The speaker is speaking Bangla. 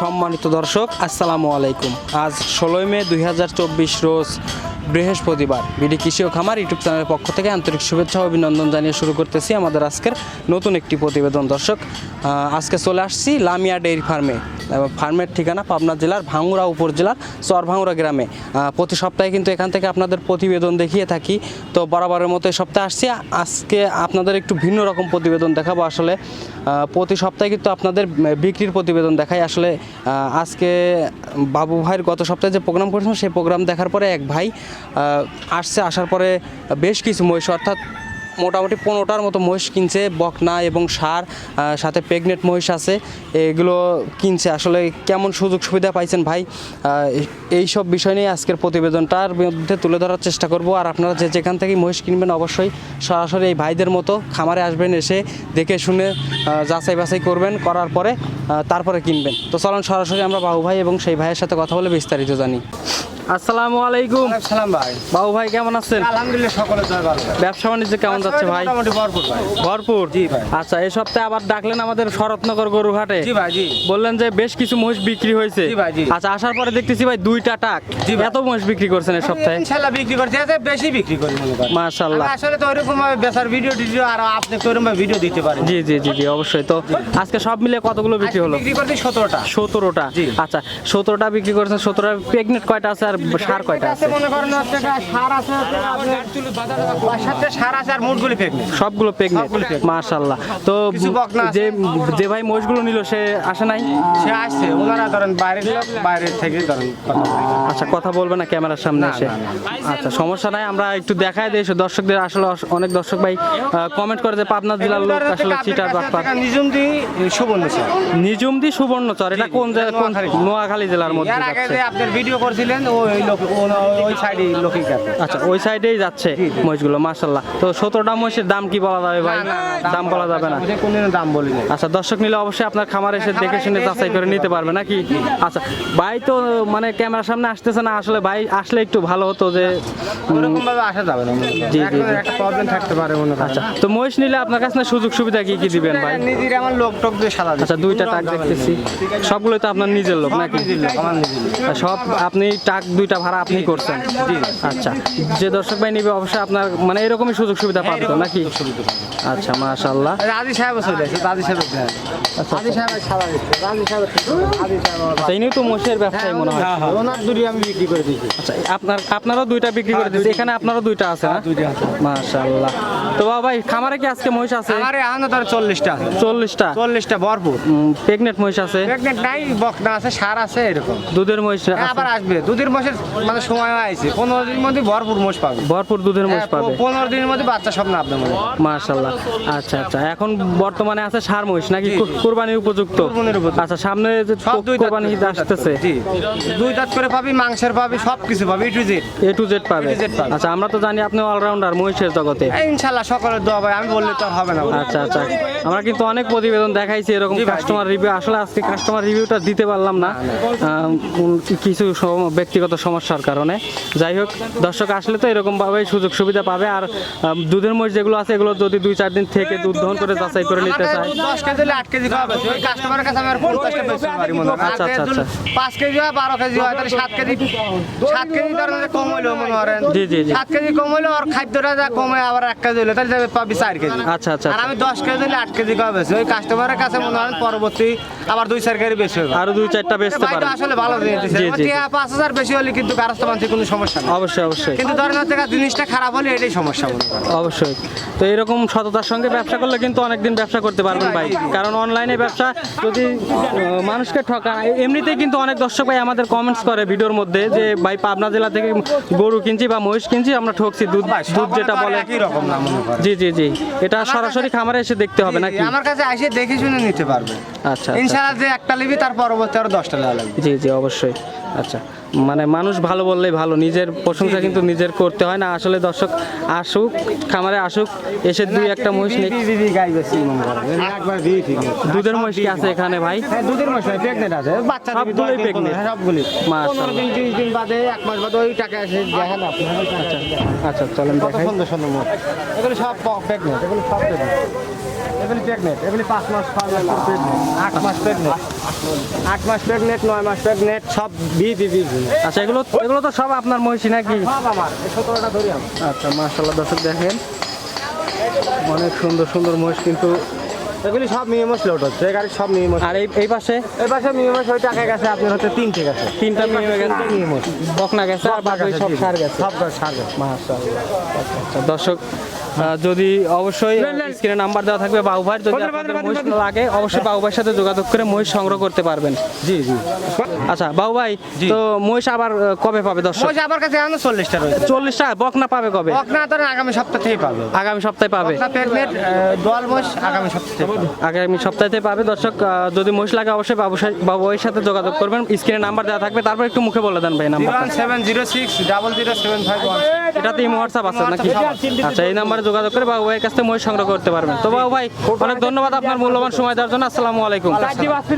সম্মানিত দর্শক আসসালামু আলাইকুম। আজ 16 মে 2024 রোজ বৃহস্পতিবার। বিডি কৃষি ও খামার ইউটিউব চ্যানেলের পক্ষ থেকে আন্তরিক শুভেচ্ছা ও অভিনন্দন জানিয়ে শুরু করতেছি আমাদের আজকের নতুন একটি প্রতিবেদন। দর্শক, আজকে চলে আসছি লামিয়া ডেইরি ফার্মে। ফার্মের ঠিকানা পাবনা জেলার ভাঙ্গুড়া উপজেলার চরভাঙ্গুড়া গ্রামে। প্রতি সপ্তাহে কিন্তু এখান থেকে আপনাদের প্রতিবেদন দেখিয়ে থাকি। তো বরাবরের মতো এই সপ্তাহে আসছি। আজকে আপনাদের একটু ভিন্ন রকম প্রতিবেদন দেখাবো। আসলে প্রতি সপ্তাহে কিন্তু আপনাদের বিক্রির প্রতিবেদন দেখাই। আসলে আজকে বাবু ভাইয়ের গত সপ্তাহে যে প্রোগ্রাম করেছিলাম সেই প্রোগ্রাম দেখার পরে এক ভাই আসার পরে বেশ কিছু মহিষ, অর্থাৎ মোটামুটি 15টার মতো মহিষ কিনছে, বকনা এবং ষাঁড়, সাথে প্রেগনেন্ট মহিষ আছে, এগুলো কিনছে। আসলে কেমন সুযোগ সুবিধা পাইছেন ভাই, এই সব বিষয় নিয়ে আজকের প্রতিবেদনটার মধ্যে তুলে ধরার চেষ্টা করব। আর আপনারা যে যেখান থেকে মহিষ কিনবেন অবশ্যই সরাসরি এই ভাইদের মতো খামারে আসবেন, এসে দেখে শুনে যাচাই বাছাই করবেন, করার পরে তারপরে কিনবেন। তো চলুন সরাসরি আমরা বাবু ভাই এবং সেই ভাইয়ের সাথে কথা বলে বিস্তারিত জানি। আসসালামু আলাইকুম। সালাম ভাই। বাবু ভাই কেমন আছেন? আলহামদুলিল্লাহ, সকলে জয় ভালো। ব্যবসা বাণিজ্য কেমন যাচ্ছে ভাই? মোটামুটি ভরপুর ভাই। ভরপুর? জি ভাই। আচ্ছা, এই সপ্তাহে আবার ডাকলেন আমাদের শরৎনগর গরুহাটে। জি ভাই, জি। বললেন যে বেশ কিছু মহিষ বিক্রি হয়েছে। জি ভাই, জি। আচ্ছা, আসার পরে দেখতেছি ভাই 2টা টাক। জি ভাই। এত মহিষ বিক্রি করছেন এই সপ্তাহে? ইনশাআল্লাহ বিক্রি করতে আছে, বেশি বিক্রি করি মনে করেন। মাশাআল্লাহ। আসলে তো ওইরকম ভাবে বেচার ভিডিও আর আপনি তো ওইরকম ভিডিও দিতে পারেন। জি জি জি জি, অবশ্যই। তো আজকে সব মিলে কতগুলো বিক্রি হলো? বিক্রি করতে 17টা। 17টা? জি। আচ্ছা, 17টা বিক্রি করেছেন। 17টা প্রেগনেন্ট কয়টা আছে আর ষাঁড় কয়টা আছে? মনে করেন হচ্ছে ষাঁড় আছে, সাথে ষাঁড় আছে আর মুটগুলি প্রেগনেন্ট। সবগুলো প্রেগনেন্ট? মাশাআল্লাহ। তো কিছু বকনা আছে। যে ভাই মহিষগুলো নিল সে আসে নাই? সে আসছে, ওনারা ধরেন বাইরের লোক, বাইরের থেকে ধরেন কথা বলে। আচ্ছা, কথা বলবে না ক্যামেরার সামনে এসে? আচ্ছা, সমস্যা নাই, আমরা একটু দেখাই দিই দর্শকদের। আসলে অনেক দর্শক ভাই কমেন্ট করে যে পাবনা জেলার লোক আসলে চিটার বাটপার। নিজুমদি সুবর্ণচর। নিজুমদি সুবর্ণচর, এটা কোন জায়গা? কোন? নোয়াখালী জেলার মধ্যে এর আগে যাচ্ছে। যে আপনার ভিডিও করছিলেন ওই লোক, ওই সাইডে লোকই কাছে। আচ্ছা, ওই সাইডেই যাচ্ছে মহিষগুলো। মাশাআল্লাহ। তো 17টা মহিষের দাম কি বলা যাবে ভাই? দাম বলা যাবে না? কোনদিনও দাম বলি না। আচ্ছা, দর্শক নিলে অবশ্যই আপনার খামারে এসে দেখে শুনে যাচাই করে নিতে পারবে নাকি? আচ্ছা, ভাই তো মানে ক্যামেরার সামনে আসতেছে না। আসলে ভাই আসলে একটু ভালো হতো যে ওরকম ভাবে আসা যাবে না। জি জি। একটা প্রবলেম থাকতে পারে মনে করেন। আচ্ছা, তো মহিষ নিলে আপনার কাছে সুযোগ সুবিধা কি কি দিবেন ভাই? নিজের আমার লোক টোক দিয়ে সাদা। আচ্ছা, 2টা টাক দেখতেছি, সবগুলো তো আপনার নিজের লোক নাকি? আমার নিজের লোক। সব আপনি টাক 2টা ভাড়া আপনি করছেন? জি। আচ্ছা, যে দর্শক ভাই নিবে অবশ্যই আপনার মানে এরকমই সুযোগ সুবিধা পাবে তো নাকি? আচ্ছা, মাশাআল্লাহ। রাজি সাহেব চলে আসে, রাজি সাহেব। আচ্ছা, রাজি সাহেব সাদা দিচ্ছে, রাজি সাহেব। রাজি সাহেব তাই নিয়ে তো মোষের ব্যবসায় মনে হয়। ওনার দুটি আমি বিক্রি করে দিয়েছি। আচ্ছা, আপনারও 2টা বিক্রি করে দিয়েছে। এখানে আপনারও 2টা আছে না? মাশাআল্লাহ। তো বাবা ভাই খামারে কি আজকে মহিষ আছে? আমার এখন ধর 40টা। 40টা? 40টা ভরপুর। প্রেগনেন্ট মহিষ আছে? প্রেগনেন্ট নাই, বকনা আছে, ষাঁড় আছে, এরকম। দুধের মহিষ আছে? আবার আসবে দুধের মোষের মানে সময় আছে, 15 দিনের মধ্যে ভরপুর মোষ পাবে। ভরপুর দুধের মহিষ পাবে? 15 দিনের মধ্যে বাচ্চা সব না আপনার মনে। মাশাআল্লাহ। আচ্ছা আচ্ছা, এখন বর্তমানে আছে ষাঁড় মহিষ নাকি? কুরবানির উপযুক্ত? কুরবানির উপযুক্ত। আচ্ছা, সামনে যে কুরবানি ঈদ আসতেছে। জি, 2 দাঁত করে পাবি, মাংসের পাবি, সব কিছু পাবি, A to Z পাবে? A to Z পাবে। আচ্ছা, আমরা তো জানি আপনি অলরাউন্ডার মহিষের জগতে। ইনশাআল্লাহ সকলের দোয়া ভাই, আমি বললে তো আর হবে না। আচ্ছা আচ্ছা, আমরা কিন্তু অনেক প্রতিবেদন দেখাইছি এরকম কাস্টমার রিভিউ। আসলে আজকে কাস্টমার রিভিউটা দিতে পারলাম না কিছু ব্যক্তিগত সমস্যার কারণে। যাই হোক, দর্শক আসলে তো এরকম ভাবে সুযোগ সুবিধা পাবে। আর দুধের মহিষ যেগুলো আছে এগুলো যদি 2-4 দিন থেকে দুধ দহন করে যাচাই করে নিতে চায়, 10 কেজি হলে 8 কেজি খাওয়াবে ওই কাস্টমারের কাছে। আমি আর 50টা বেশি পারি মনে হয়। আচ্ছা আচ্ছা আচ্ছা। 5 কেজি হয়, 12 কেজি হয়, তাহলে 7 কেজি ধরেন কম হইলো মনে করেন। জি জি জি। 7 কেজি কম হইলো, আর খাদ্যটা যা কমে আবার 1 কেজি হইলো, তাহলে পাবি 4 কেজি। আচ্ছা আচ্ছা। আর আমি 10 কেজি হলে 8 কেজি খাওয়াবে ওই কাস্টমারের কাছে মনে হয় পরবর্তী আবার 2-4 কেজি বেশি হবে। আরো 2-4টা বেচতে ভাই পারে। তো আসলে ভালো জিনিস দিছে। জি জি। 5000 বেশি হলে কিন্তু কারস্ত মানছে কোনো সমস্যা নেই। অবশ্যই অবশ্যই। কিন্তু ধরেন হচ্ছে জিনিসটা খারাপ হলে এটাই সমস্যা মনে করেন। অবশ্যই। তো এরকম সততার সঙ্গে ব্যবসা করলে কিন্তু অনেকদিন ব্যবসা করতে পারবেন ভাই। কারণ অনলাইনে ব্যবসা যদি মানুষকে ঠকা, এমনিতেই কিন্তু অনেক দর্শক ভাই আমাদের কমেন্টস করে ভিডিওর মধ্যে যে ভাই পাবনা জেলা থেকে গরু কিনছি বা মহিষ কিনছি, আমরা ঠকছি, দুধ যেটা বলে একই রকম না মনে করেন। জি জি জি। এটা সরাসরি খামারে এসে দেখতে হবে নাকি? আমার কাছে এসে দেখে শুনে নিতে পারবে। আচ্ছা, ইনশাআল্লাহ যে একটা নিবি তার পরবর্তী আরো 10টা নেওয়া লাগবে। জি জি, অবশ্যই। আচ্ছা, মানে মানুষ ভালো বললেই ভালো, নিজের প্রশংসা কিন্তু নিজের করতে হয় না। আসলে দর্শক আসুক, খামারে আসুক, এসে 2-1টা মহিষ নিক। গাই বেশি মনে করেন একবার দিয়ে ঠিক আছে। দুধের মহিষ কি আছে এখানে ভাই? হ্যাঁ, দুধের মহিষ প্রেগনেন্ট আছে, বাচ্চা দিবি, সবগুলোই pregnant? হ্যাঁ সবগুলি। মাশাআল্লাহ। 15 দিন 30 দিন বাদে 1 মাস বাদে ওই টাকা আসে দেখেন আপনি। আচ্ছা, চলেন কত দেখাই। সুন্দর সুন্দর মোষ। এগুলো সব প্রেগনেন্ট, এগুলো সব প্রেগনেন্ট। এগুলি প্রেগনেন্ট, এগুলি 5 মাস 6 মাস প্রেগনেন্ট, 8 মাস প্রেগনেন্ট। 8 মাস প্রেগনেন্ট 9 মাস প্রেগনেন্ট সব বিয়ে দিদি আচ্ছা, এগুলো তো সব আপনার মহিষী নাকি? সব আমার এই 17টা ধরি আমি। আচ্ছা, মাশাআল্লাহ দর্শক দেখেন অনেক সুন্দর সুন্দর মহিষ কিন্তু। এগুলি সব মিনিমাস লোড হচ্ছে এই গাড়ি সব মিনিমাস। আর এই পাশে এই পাশে মিনিমাস ওই টাকা গেছে আপনার হচ্ছে 3 গেছে। 3টা মিনিমে গেছে, মিনিমাস বকনা গেছে আর বাকি সব সার গেছে। সব সার গেছে। মাশাআল্লাহ। আচ্ছা দর্শক, যদি অবশ্যই স্ক্রিনে নাম্বার দেওয়া থাকবে বাবু ভাই, যদি আপনাদের মহিষ লাগে অবশ্যই বাবু ভাইয়ের সাথে যোগাযোগ করে মহিষ সংগ্রহ করতে পারবেন। জি জি। আচ্ছা বাবু ভাই, তো মহিষ আবার কবে পাবে দর্শক? ওই যে আমার কাছে এখন 40টা রয়েছে। 40টা বকনা পাবে কবে? বকনা তো আগামী সপ্তাহ থেকেই পাবে। আগামী সপ্তাহে পাবে। বকনা প্রেগনেন্ট দোয়াল মোষ আগামী সপ্তাহে পাবে। আগামী সপ্তাহে পাবে দর্শক। যদি মহিষ লাগে অবশ্যই বাবু ভাইয়ের সাথে যোগাযোগ করবেন, স্ক্রিনে নাম্বার দেওয়া থাকবে। তারপর একটু মুখে বলে দেন ভাই নাম্বার। 01706 0075 এটাতে ইমো হোয়াটসঅ্যাপ আছে নাকি? আচ্ছা, এই নাম্বারে যোগাযোগ করে বাবু ভাইয়ের কাছ থেকে মহিষ সংগ্রহ করতে পারবেন। তো বাবু ভাই, অনেক ধন্যবাদ আপনার মূল্যবান সময় দেওয়ার জন্য। আসসালামু আলাইকুম।